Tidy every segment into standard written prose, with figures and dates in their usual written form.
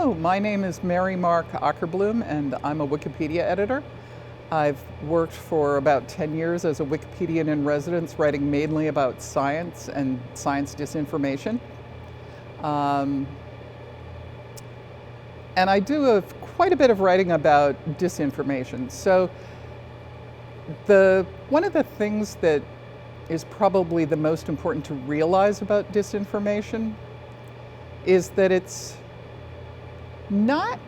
Hello, my name is Mark Ockerbloom, and I'm a Wikipedia editor. I've worked for about 10 years as a Wikipedian in residence, writing mainly about science and science disinformation. And I do quite a bit of writing about disinformation. So one of the things that is probably the most important to realize about disinformation is that it's not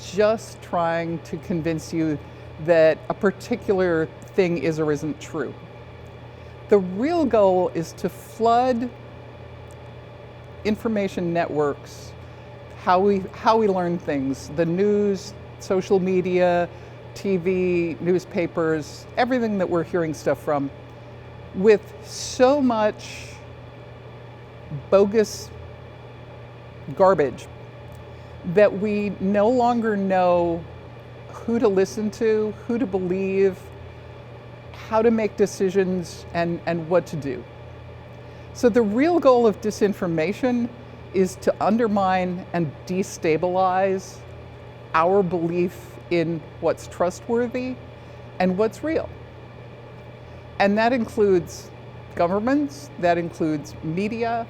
just trying to convince you that a particular thing is or isn't true. The real goal is to flood information networks, how we learn things, the news, social media, TV, newspapers, everything that we're hearing stuff from, with so much bogus garbage that we no longer know who to listen to, who to believe, how to make decisions, and what to do. So the real goal of disinformation is to undermine and destabilize our belief in what's trustworthy and what's real. And that includes governments, that includes media,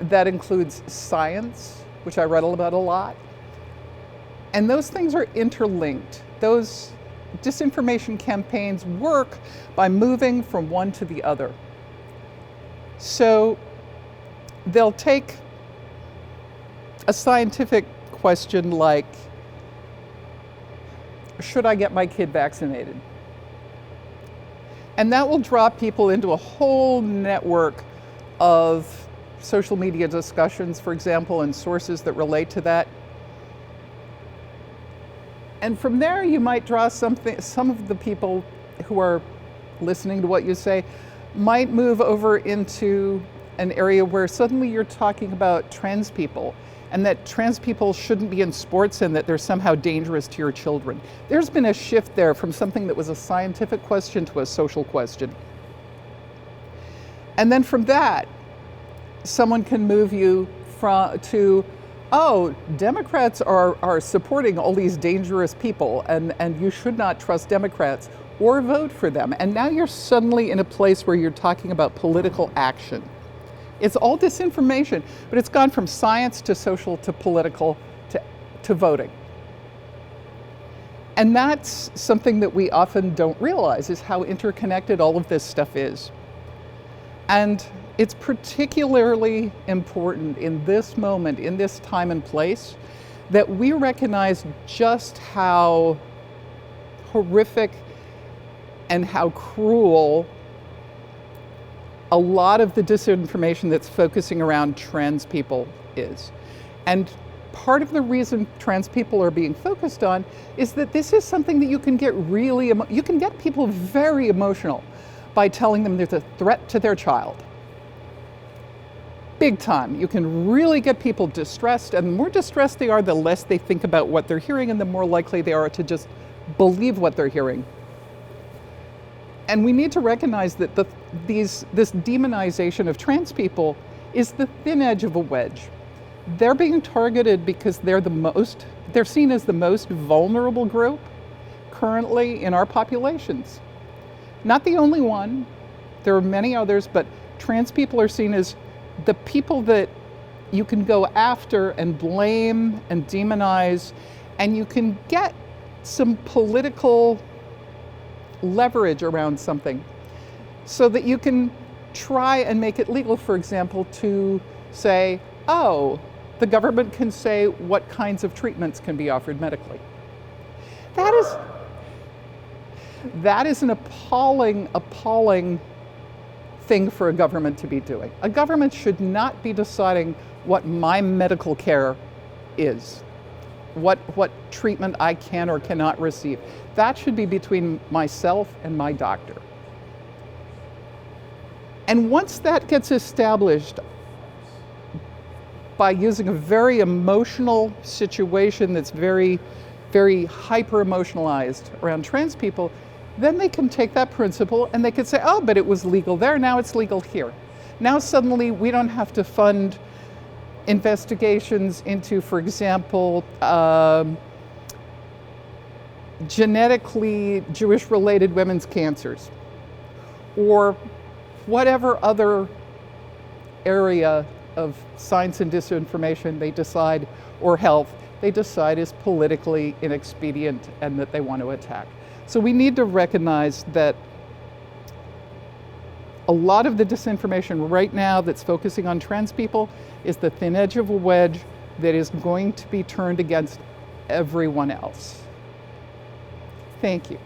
that includes science, which I read about a lot. And those things are interlinked. Those disinformation campaigns work by moving from one to the other. So they'll take a scientific question like, should I get my kid vaccinated? And that will draw people into a whole network of social media discussions, for example, and sources that relate to that. And from there, you might draw some of the people who are listening to what you say might move over into an area where suddenly you're talking about trans people, and that trans people shouldn't be in sports and that they're somehow dangerous to your children. There's been a shift there from something that was a scientific question to a social question. And then from that, someone can move you to, oh, Democrats are supporting all these dangerous people, and you should not trust Democrats or vote for them. And now you're suddenly in a place where you're talking about political action. It's all disinformation, but it's gone from science to social to political to voting. And that's something that we often don't realize, is how interconnected all of this stuff is. And it's particularly important in this moment, in this time and place, that we recognize just how horrific and how cruel a lot of the disinformation that's focusing around trans people is. And part of the reason trans people are being focused on is that this is something that you can get you can get people very emotional by telling them there's a threat to their child. Big time. You can really get people distressed, and the more distressed they are, the less they think about what they're hearing, and the more likely they are to just believe what they're hearing. And we need to recognize that this demonization of trans people is the thin edge of a wedge. They're being targeted because they're seen as the most vulnerable group currently in our populations. Not the only one. There are many others, but trans people are seen as the people that you can go after and blame and demonize, and you can get some political leverage around something so that you can try and make it legal, for example, to say, oh, the government can say what kinds of treatments can be offered medically. That is an appalling thing for a government to be doing. A government should not be deciding what my medical care is, what treatment I can or cannot receive. That should be between myself and my doctor. And once that gets established by using a very emotional situation that's very, very hyper-emotionalized around trans people, then they can take that principle and they could say, oh, but it was legal there, now it's legal here. Now suddenly we don't have to fund investigations into, for example, genetically Jewish-related women's cancers, or whatever other area of science and disinformation they decide, or health, they decide is politically inexpedient and that they want to attack. So we need to recognize that a lot of the disinformation right now that's focusing on trans people is the thin edge of a wedge that is going to be turned against everyone else. Thank you.